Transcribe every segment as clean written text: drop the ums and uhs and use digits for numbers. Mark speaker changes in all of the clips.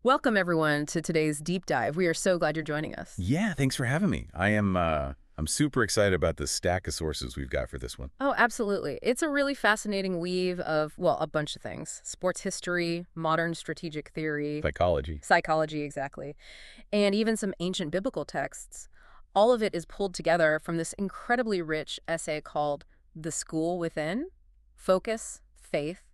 Speaker 1: Welcome, everyone, to today's deep dive. We are so glad you're joining us.
Speaker 2: Yeah, thanks for having me. I'm super excited about the stack of sources we've got for this one.
Speaker 1: Oh, absolutely. It's a really fascinating weave of, well, a bunch of things: sports history, modern strategic theory,
Speaker 2: Psychology.
Speaker 1: psychology, exactly, and even some ancient biblical texts. All of it is pulled together from this incredibly rich essay called The School Within: Focus, Faith,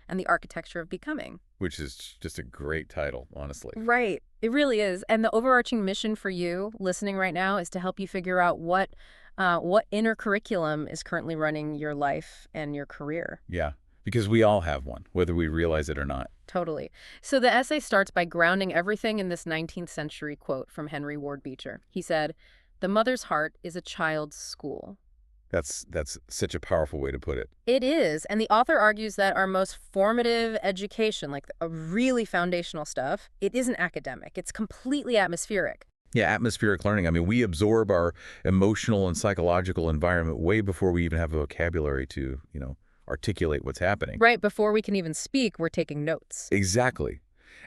Speaker 1: and the Architecture of Becoming.
Speaker 2: Which is just a great title, honestly.
Speaker 1: Right. It really is. And the overarching mission for you listening right now is to help you figure out what inner curriculum is currently running your life and your career.
Speaker 2: Yeah, because we all have one, whether we realize it or not.
Speaker 1: Totally. So the essay starts by grounding everything in this 19th century quote from Henry Ward Beecher. He said, "The mother's heart is a child's school."
Speaker 2: That's such a powerful way to put it.
Speaker 1: It is, and the author argues that our most formative education, like a really foundational stuff, it isn't academic. It's completely atmospheric.
Speaker 2: Yeah, atmospheric learning. I mean, we absorb our emotional and psychological environment way before we even have a vocabulary to, articulate what's happening.
Speaker 1: Right before we can even speak, we're taking notes.
Speaker 2: Exactly.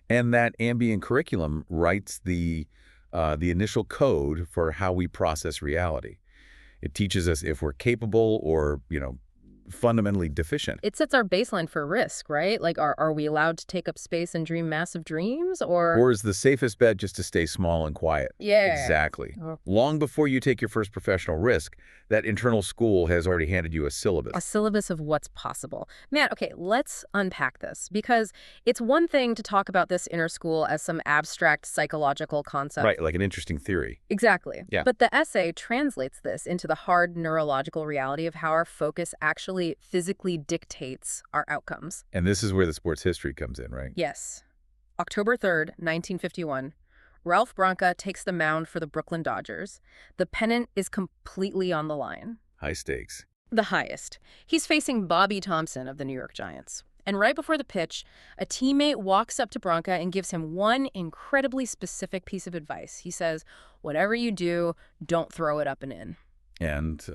Speaker 2: And that ambient curriculum writes the initial code for how we process reality. It teaches us if we're capable or, fundamentally deficient.
Speaker 1: It sets our baseline for risk, right? Like, are we allowed to take up space and dream massive dreams, or...
Speaker 2: Or is the safest bet just to stay small and quiet?
Speaker 1: Yeah.
Speaker 2: Exactly.
Speaker 1: Oh.
Speaker 2: Long before you take your first professional risk, that internal school has already handed you a syllabus.
Speaker 1: A syllabus of what's possible. Man, okay, let's unpack this, because it's one thing to talk about this inner school as some abstract psychological concept.
Speaker 2: Right, like an interesting theory.
Speaker 1: Exactly.
Speaker 2: Yeah.
Speaker 1: But the essay translates this into the hard neurological reality of how our focus actually physically dictates our outcomes.
Speaker 2: And this is where the sports history comes in, right?
Speaker 1: Yes. October 3rd, 1951. Ralph Branca takes the mound for the Brooklyn Dodgers. The pennant is completely on the line.
Speaker 2: High stakes.
Speaker 1: The highest. He's facing Bobby Thompson of the New York Giants. And right before the pitch, a teammate walks up to Branca and gives him one incredibly specific piece of advice. He says, "Whatever you do, don't throw it up and in."
Speaker 2: And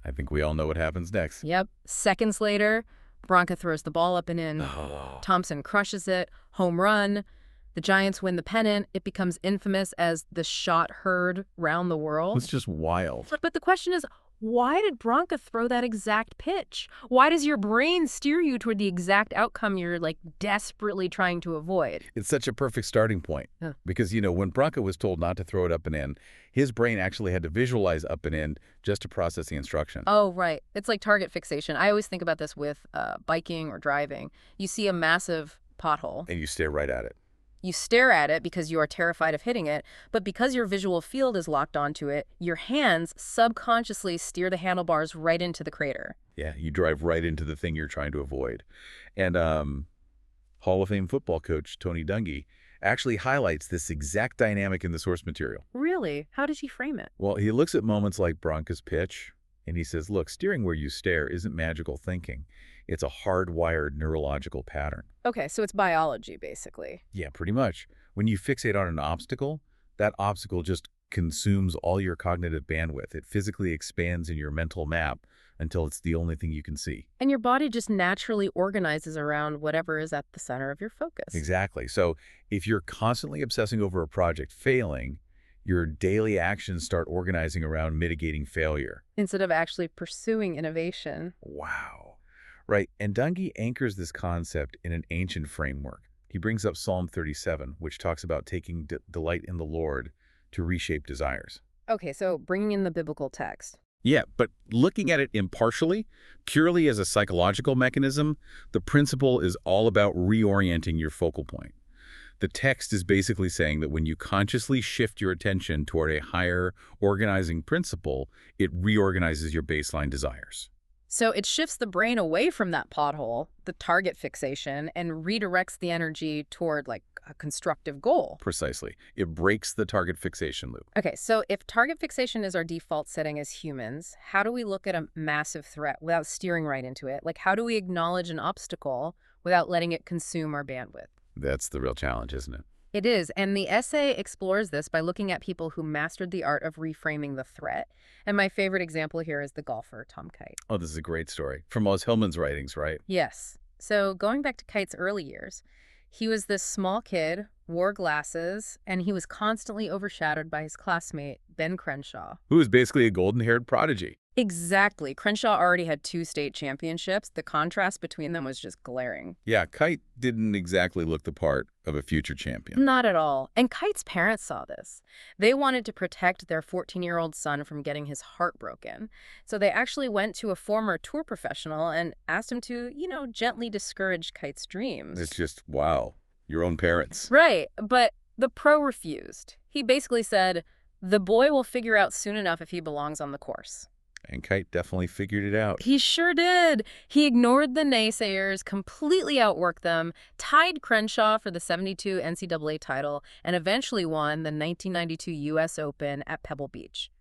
Speaker 2: I think we all know what happens next.
Speaker 1: Yep. Seconds later, Branca throws the ball up and in.
Speaker 2: Oh.
Speaker 1: Thompson crushes it. Home run. The Giants win the pennant. It becomes infamous as the shot heard round the world.
Speaker 2: It's just wild.
Speaker 1: But the question is, why did Branca throw that exact pitch? Why does your brain steer you toward the exact outcome you're, like, desperately trying to avoid?
Speaker 2: It's such a perfect starting point.
Speaker 1: Yeah.
Speaker 2: Because, when Branca was told not to throw it up and in, his brain actually had to visualize up and in just to process the instruction.
Speaker 1: Oh, right. It's like target fixation. I always think about this with biking or driving. You see a massive pothole.
Speaker 2: And you stare right at it.
Speaker 1: You stare at it because you are terrified of hitting it, but because your visual field is locked onto it, your hands subconsciously steer the handlebars right into the crater.
Speaker 2: Yeah, you drive right into the thing you're trying to avoid. And Hall of Fame football coach Tony Dungy actually highlights this exact dynamic in the source material.
Speaker 1: Really? How did he frame it?
Speaker 2: Well, he looks at moments like Branca's pitch, and he says, look, steering where you stare isn't magical thinking. It's a hardwired neurological pattern.
Speaker 1: Okay, so it's biology, basically.
Speaker 2: Yeah, pretty much. When you fixate on an obstacle, that obstacle just consumes all your cognitive bandwidth. It physically expands in your mental map until it's the only thing you can see.
Speaker 1: And your body just naturally organizes around whatever is at the center of your focus.
Speaker 2: Exactly. So if you're constantly obsessing over a project failing, your daily actions start organizing around mitigating failure.
Speaker 1: Instead of actually pursuing innovation.
Speaker 2: Wow. Right. And Dungy anchors this concept in an ancient framework. He brings up Psalm 37, which talks about taking delight in the Lord to reshape desires.
Speaker 1: Okay, so bringing in the biblical text.
Speaker 2: Yeah, but looking at it impartially, purely as a psychological mechanism, the principle is all about reorienting your focal point. The text is basically saying that when you consciously shift your attention toward a higher organizing principle, it reorganizes your baseline desires.
Speaker 1: So it shifts the brain away from that pothole, the target fixation, and redirects the energy toward, like, a constructive goal.
Speaker 2: Precisely. It breaks the target fixation loop.
Speaker 1: Okay, so if target fixation is our default setting as humans, how do we look at a massive threat without steering right into it? Like, how do we acknowledge an obstacle without letting it consume our bandwidth?
Speaker 2: That's the real challenge, isn't it?
Speaker 1: It is, and the essay explores this by looking at people who mastered the art of reframing the threat. And my favorite example here is the golfer, Tom Kite.
Speaker 2: Oh, this is a great story. From Oz Hillman's writings, right?
Speaker 1: Yes. So going back to Kite's early years, He was this small kid, wore glasses, and he was constantly overshadowed by his classmate, Ben Crenshaw.
Speaker 2: Who is basically a golden-haired prodigy.
Speaker 1: Exactly. Crenshaw already had 2 state championships. The contrast between them was just glaring.
Speaker 2: Yeah, Kite didn't exactly look the part of a future champion.
Speaker 1: Not at all. And Kite's parents saw this. They wanted to protect their 14-year-old son from getting his heart broken. So they actually went to a former tour professional and asked him to, gently discourage Kite's dreams.
Speaker 2: It's just, wow, your own parents.
Speaker 1: Right. But the pro refused. He basically said, the boy will figure out soon enough if he belongs on the course.
Speaker 2: And Kite definitely figured it out.
Speaker 1: He sure did. He ignored the naysayers, completely outworked them, tied Crenshaw for the '72 NCAA title, and eventually won the 1992 U.S. Open at Pebble Beach.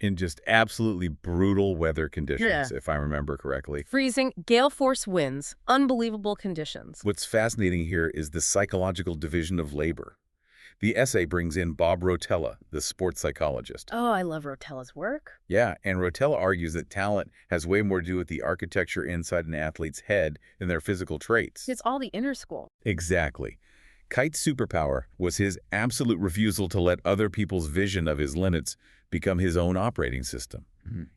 Speaker 2: In just absolutely brutal weather conditions,
Speaker 1: Yeah.
Speaker 2: if I remember correctly.
Speaker 1: Freezing, gale force winds, unbelievable conditions.
Speaker 2: What's fascinating here is the psychological division of labor. The essay brings in Bob Rotella, the sports psychologist.
Speaker 1: Oh, I love Rotella's work.
Speaker 2: Yeah, and Rotella argues that talent has way more to do with the architecture inside an athlete's head than their physical traits.
Speaker 1: It's all the inner school.
Speaker 2: Exactly. Kite's superpower was his absolute refusal to let other people's vision of his limits become his own operating system.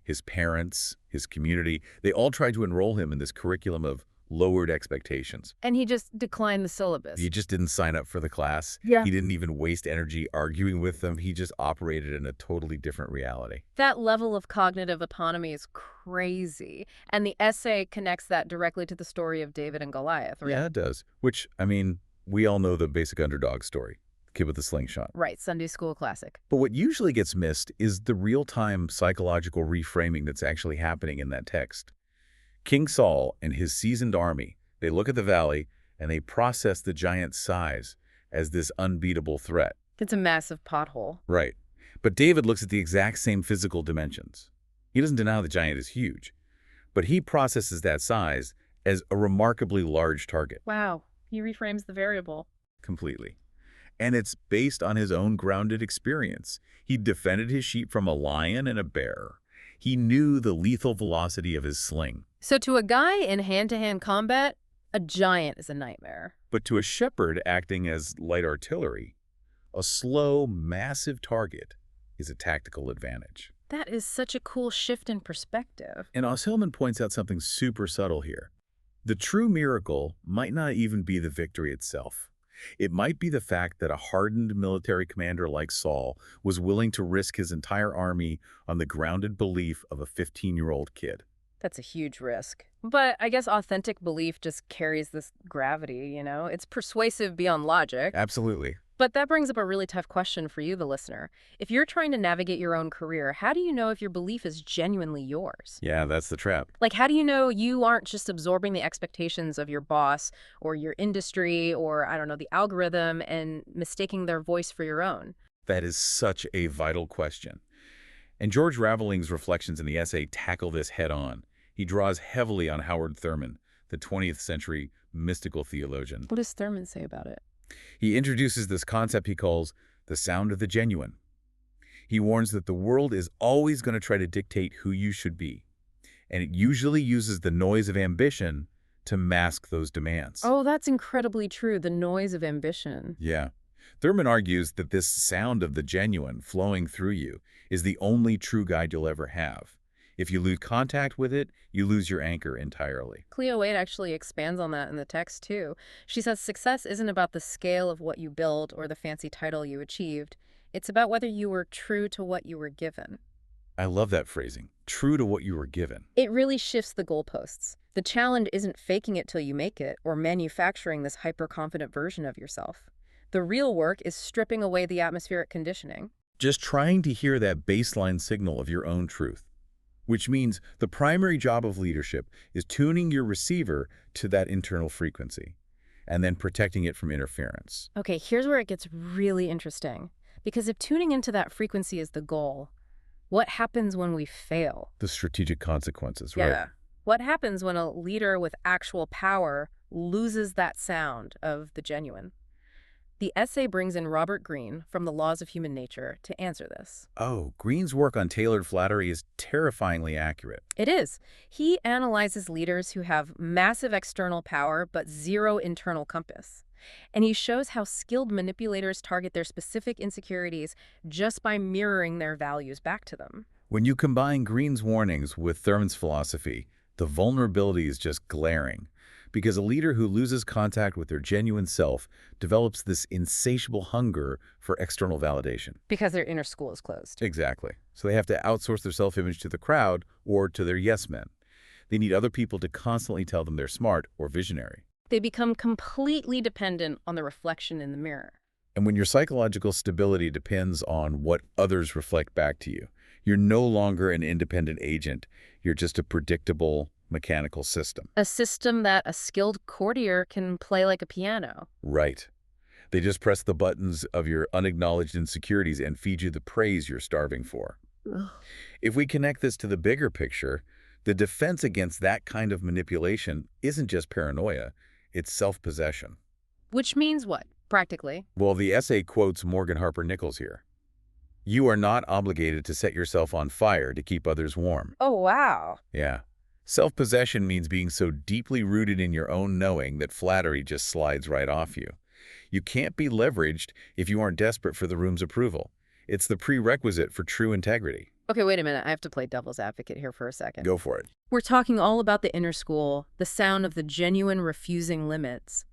Speaker 2: His parents, his community, they all tried to enroll him in this curriculum of lowered expectations.
Speaker 1: And he just declined the syllabus.
Speaker 2: He just didn't sign up for the class.
Speaker 1: Yeah.
Speaker 2: He didn't even waste energy arguing with them. He just operated in a totally different reality.
Speaker 1: That level of cognitive autonomy is crazy. And the essay connects that directly to the story of David and Goliath, right?
Speaker 2: Yeah, it does. Which, I mean, we all know the basic underdog story. The kid with the slingshot.
Speaker 1: Right, Sunday school classic.
Speaker 2: But what usually gets missed is the real-time psychological reframing that's actually happening in that text. King Saul and his seasoned army, they look at the valley and they process the giant's size as this unbeatable threat.
Speaker 1: It's a massive pothole.
Speaker 2: Right. But David looks at the exact same physical dimensions. He doesn't deny the giant is huge, but he processes that size as a remarkably large target.
Speaker 1: Wow, he reframes the variable.
Speaker 2: Completely. And it's based on his own grounded experience. He defended his sheep from a lion and a bear. He knew the lethal velocity of his sling.
Speaker 1: So to a guy in hand-to-hand combat, a giant is a nightmare.
Speaker 2: But to a shepherd acting as light artillery, a slow, massive target is a tactical advantage.
Speaker 1: That is such a cool shift in perspective.
Speaker 2: And Oz-Hillman points out something super subtle here. The true miracle might not even be the victory itself. It might be the fact that a hardened military commander like Saul was willing to risk his entire army on the grounded belief of a 15-year-old kid.
Speaker 1: That's a huge risk. But I guess authentic belief just carries this gravity, It's persuasive beyond logic.
Speaker 2: Absolutely.
Speaker 1: But that brings up a really tough question for you, the listener. If you're trying to navigate your own career, how do you know if your belief is genuinely yours?
Speaker 2: Yeah, that's the trap.
Speaker 1: Like, how do you know you aren't just absorbing the expectations of your boss or your industry or, I don't know, the algorithm and mistaking their voice for your own?
Speaker 2: That is such a vital question. And George Raveling's reflections in the essay tackle this head-on. He draws heavily on Howard Thurman, the 20th century mystical theologian.
Speaker 1: What does Thurman say about it?
Speaker 2: He introduces this concept he calls the sound of the genuine. He warns that the world is always going to try to dictate who you should be, and it usually uses the noise of ambition to mask those demands.
Speaker 1: Oh, that's incredibly true, the noise of ambition.
Speaker 2: Yeah. Thurman argues that this sound of the genuine flowing through you is the only true guide you'll ever have. If you lose contact with it, you lose your anchor entirely.
Speaker 1: Cleo Wade actually expands on that in the text, too. She says success isn't about the scale of what you built or the fancy title you achieved. It's about whether you were true to what you were given.
Speaker 2: I love that phrasing, true to what you were given.
Speaker 1: It really shifts the goalposts. The challenge isn't faking it till you make it or manufacturing this hyper-confident version of yourself. The real work is stripping away the atmospheric conditioning.
Speaker 2: Just trying to hear that baseline signal of your own truth. Which means the primary job of leadership is tuning your receiver to that internal frequency and then protecting it from interference.
Speaker 1: Okay, here's where it gets really interesting. Because if tuning into that frequency is the goal, what happens when we fail?
Speaker 2: The strategic consequences, right?
Speaker 1: Yeah. What happens when a leader with actual power loses that sound of the genuine? The essay brings in Robert Greene from The Laws of Human Nature to answer this.
Speaker 2: Oh, Greene's work on tailored flattery is terrifyingly accurate.
Speaker 1: It is. He analyzes leaders who have massive external power but zero internal compass. And he shows how skilled manipulators target their specific insecurities just by mirroring their values back to them.
Speaker 2: When you combine Green's warnings with Thurman's philosophy, the vulnerability is just glaring, because a leader who loses contact with their genuine self develops this insatiable hunger for external validation.
Speaker 1: Because their inner school is closed.
Speaker 2: Exactly. So they have to outsource their self-image to the crowd or to their yes men. They need other people to constantly tell them they're smart or visionary.
Speaker 1: They become completely dependent on the reflection in the mirror.
Speaker 2: And when your psychological stability depends on what others reflect back to you, you're no longer an independent agent. You're just a predictable, mechanical system.
Speaker 1: A system that a skilled courtier can play like a piano.
Speaker 2: Right. They just press the buttons of your unacknowledged insecurities and feed you the praise you're starving for.
Speaker 1: Ugh.
Speaker 2: If we connect this to the bigger picture, the defense against that kind of manipulation isn't just paranoia, it's self-possession.
Speaker 1: Which means what, practically?
Speaker 2: Well, the essay quotes Morgan Harper Nichols here. You are not obligated to set yourself on fire to keep others warm.
Speaker 1: Oh, wow.
Speaker 2: Yeah. Self-possession means being so deeply rooted in your own knowing that flattery just slides right off you. You can't be leveraged if you aren't desperate for the room's approval. It's the prerequisite for true integrity.
Speaker 1: Okay, wait a minute. I have to play devil's advocate here for a second.
Speaker 2: Go for it.
Speaker 1: We're talking all about the inner school, the sound of the genuine refusing limits.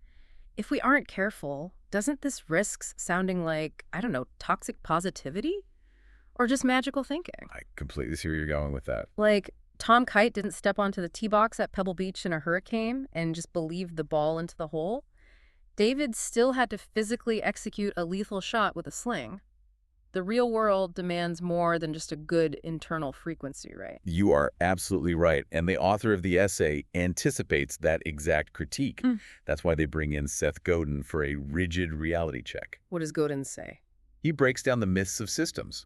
Speaker 1: If we aren't careful, doesn't this risk sounding like, I don't know, toxic positivity? Or just magical thinking?
Speaker 2: I completely see where you're going with that.
Speaker 1: Like, Tom Kite didn't step onto the tee box at Pebble Beach in a hurricane and just believed the ball into the hole. David still had to physically execute a lethal shot with a sling. The real world demands more than just a good internal frequency, right?
Speaker 2: You are absolutely right. And the author of the essay anticipates that exact critique. That's why they bring in Seth Godin for a rigid reality check.
Speaker 1: What does Godin say?
Speaker 2: He breaks down the myths of systems.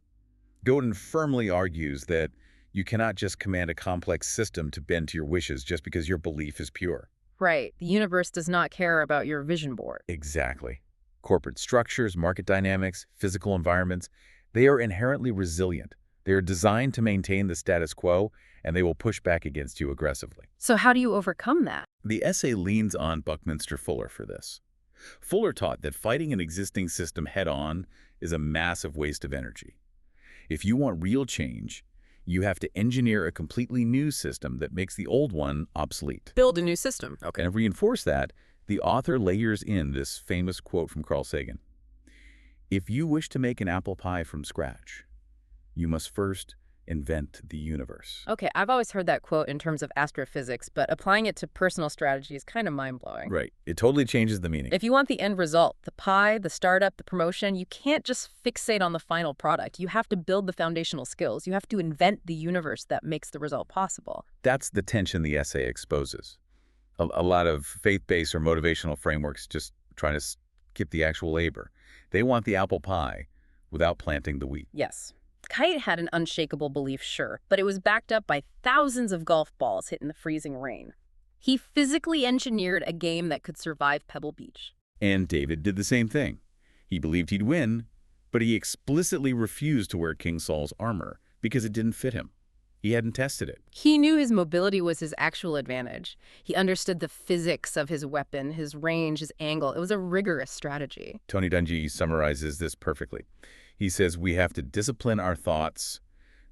Speaker 2: Godin firmly argues that you cannot just command a complex system to bend to your wishes just because your belief is pure.
Speaker 1: Right. The universe does not care about your vision board.
Speaker 2: Exactly. Corporate structures, market dynamics, physical environments, they are inherently resilient. They are designed to maintain the status quo, and they will push back against you aggressively.
Speaker 1: So how do you overcome that?
Speaker 2: The essay leans on Buckminster Fuller for this. Fuller taught that fighting an existing system head-on is a massive waste of energy. If you want real change, you have to engineer a completely new system that makes the old one obsolete.
Speaker 1: Build a new system. Okay.
Speaker 2: And to reinforce that, the author layers in this famous quote from Carl Sagan. If you wish to make an apple pie from scratch, you must first invent the universe.
Speaker 1: Okay, I've always heard that quote in terms of astrophysics, but applying it to personal strategy is kind of mind-blowing.
Speaker 2: Right. It totally changes the meaning.
Speaker 1: If you want the end result, the pie, the startup, the promotion, you can't just fixate on the final product. You have to build the foundational skills. You have to invent the universe that makes the result possible.
Speaker 2: That's the tension the essay exposes. A lot of faith-based or motivational frameworks just trying to skip the actual labor. They want the apple pie without planting the wheat.
Speaker 1: Yes. Kite had an unshakable belief, sure, but it was backed up by thousands of golf balls hit in the freezing rain. He physically engineered a game that could survive Pebble Beach.
Speaker 2: And David did the same thing. He believed he'd win, but he explicitly refused to wear King Saul's armor because it didn't fit him. He hadn't tested it.
Speaker 1: He knew his mobility was his actual advantage. He understood the physics of his weapon, his range, his angle. It was a rigorous strategy.
Speaker 2: Tony Dungy summarizes this perfectly. He says we have to discipline our thoughts,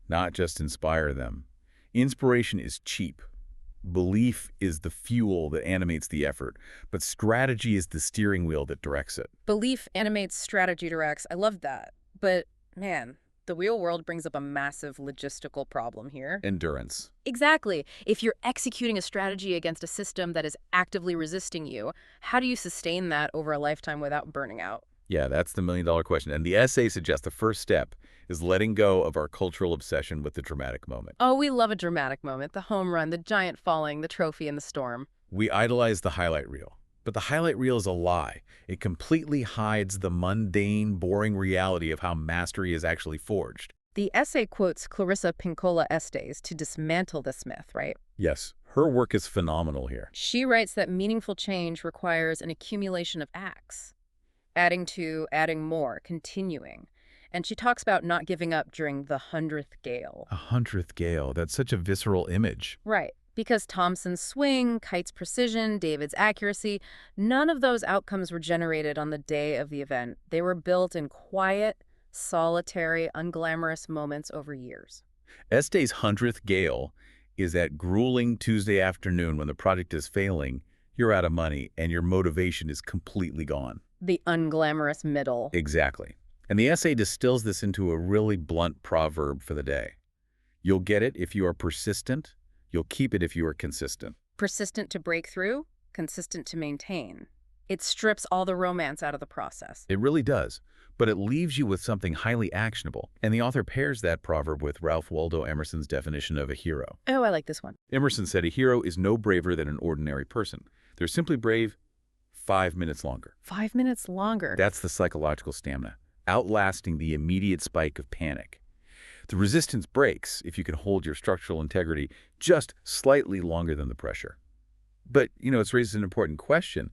Speaker 2: not just inspire them. Inspiration is cheap. Belief is the fuel that animates the effort, but strategy is the steering wheel that directs it.
Speaker 1: Belief animates, strategy directs. I love that. But, man, the real world brings up a massive logistical problem here.
Speaker 2: Endurance.
Speaker 1: Exactly. If you're executing a strategy against a system that is actively resisting you, how do you sustain that over a lifetime without burning out?
Speaker 2: Yeah, that's the million-dollar question. And the essay suggests the first step is letting go of our cultural obsession with the dramatic moment.
Speaker 1: Oh, we love a dramatic moment. The home run, the giant falling, the trophy in the storm.
Speaker 2: We idolize the highlight reel. But the highlight reel is a lie. It completely hides the mundane, boring reality of how mastery is actually forged.
Speaker 1: The essay quotes Clarissa Pinkola Estes to dismantle this myth, right?
Speaker 2: Yes, her work is phenomenal here.
Speaker 1: She writes that meaningful change requires an accumulation of acts. Adding to, adding more, continuing. And she talks about not giving up during the 100th gale.
Speaker 2: 100th gale, that's such a visceral image.
Speaker 1: Right. Because Thompson's swing, Kite's precision, David's accuracy, none of those outcomes were generated on the day of the event. They were built in quiet, solitary, unglamorous moments over years.
Speaker 2: Estey's 100th gale is that grueling Tuesday afternoon when the project is failing, you're out of money, and your motivation is completely gone.
Speaker 1: The unglamorous middle.
Speaker 2: Exactly. And the essay distills this into a really blunt proverb for the day. You'll get it if you are persistent. You'll keep it if you are consistent.
Speaker 1: Persistent to break through, consistent to maintain. It strips all the romance out of the process.
Speaker 2: It really does. But it leaves you with something highly actionable. And the author pairs that proverb with Ralph Waldo Emerson's definition of a hero.
Speaker 1: Oh, I like this one.
Speaker 2: Emerson said a hero is no braver than an ordinary person. They're simply brave 5 minutes longer.
Speaker 1: 5 minutes longer.
Speaker 2: That's the psychological stamina, outlasting the immediate spike of panic. The resistance breaks if you can hold your structural integrity just slightly longer than the pressure. But, it's raised an important question.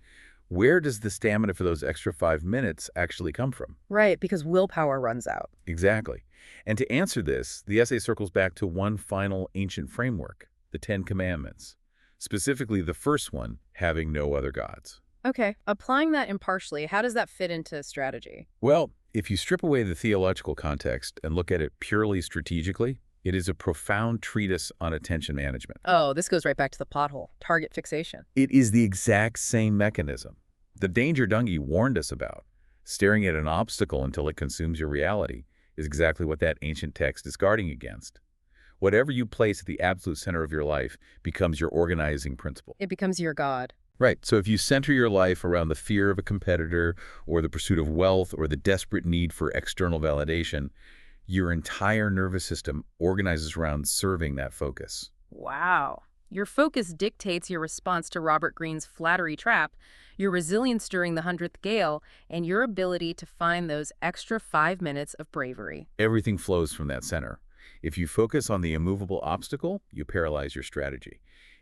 Speaker 2: Where does the stamina for those extra 5 minutes actually come from?
Speaker 1: Right, because willpower runs out.
Speaker 2: Exactly. And to answer this, the essay circles back to one final ancient framework, the Ten Commandments. Specifically, the first one, having no other gods.
Speaker 1: Okay, applying that impartially, how does that fit into strategy?
Speaker 2: Well, if you strip away the theological context and look at it purely strategically, it is a profound treatise on attention management.
Speaker 1: Oh, this goes right back to the pothole, target fixation.
Speaker 2: It is the exact same mechanism. The danger Dungy warned us about, staring at an obstacle until it consumes your reality, is exactly what that ancient text is guarding against. Whatever you place at the absolute center of your life becomes your organizing principle.
Speaker 1: It becomes your God.
Speaker 2: Right. So if you center your life around the fear of a competitor or the pursuit of wealth or the desperate need for external validation, your entire nervous system organizes around serving that focus.
Speaker 1: Wow. Your focus dictates your response to Robert Greene's flattery trap, your resilience during the 100th gale, and your ability to find those extra 5 minutes of bravery.
Speaker 2: Everything flows from that center. If you focus on the immovable obstacle, you paralyze your strategy.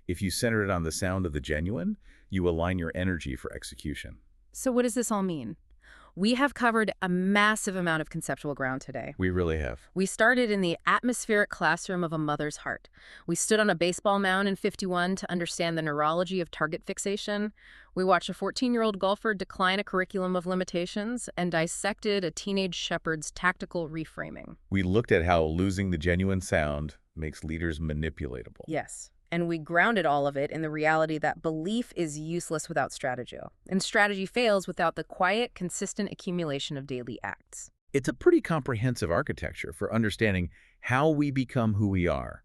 Speaker 2: If you center it on the sound of the genuine, you align your energy for execution.
Speaker 1: So what does this all mean? We have covered a massive amount of conceptual ground today.
Speaker 2: We really have.
Speaker 1: We started in the atmospheric classroom of a mother's heart. We stood on a baseball mound in 51 to understand the neurology of target fixation. We watched a 14-year-old golfer decline a curriculum of limitations and dissected a teenage shepherd's tactical reframing.
Speaker 2: We looked at how losing the genuine sound makes leaders manipulatable.
Speaker 1: Yes. And we grounded all of it in the reality that belief is useless without strategy, and strategy fails without the quiet, consistent accumulation of daily acts.
Speaker 2: It's a pretty comprehensive architecture for understanding how we become who we are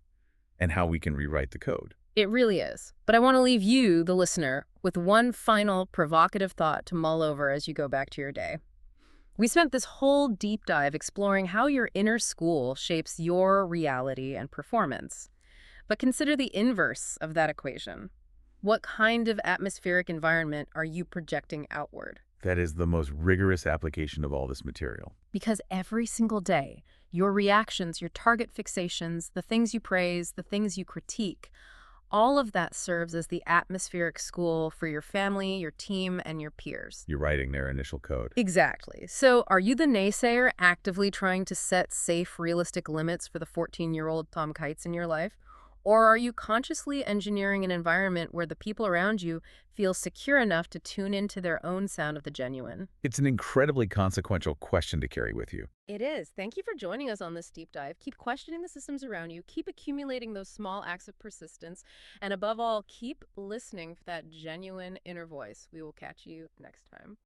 Speaker 2: and how we can rewrite the code.
Speaker 1: It really is. But I want to leave you, the listener, with one final provocative thought to mull over as you go back to your day. We spent this whole deep dive exploring how your inner school shapes your reality and performance. But consider the inverse of that equation. What kind of atmospheric environment are you projecting outward?
Speaker 2: That is the most rigorous application of all this material.
Speaker 1: Because every single day, your reactions, your target fixations, the things you praise, the things you critique, all of that serves as the atmospheric school for your family, your team, and your peers.
Speaker 2: You're writing their initial code.
Speaker 1: Exactly. So are you the naysayer actively trying to set safe, realistic limits for the 14-year-old Tom Kites in your life? Or are you consciously engineering an environment where the people around you feel secure enough to tune into their own sound of the genuine?
Speaker 2: It's an incredibly consequential question to carry with you.
Speaker 1: It is. Thank you for joining us on this deep dive. Keep questioning the systems around you. Keep accumulating those small acts of persistence. And above all, keep listening for that genuine inner voice. We will catch you next time.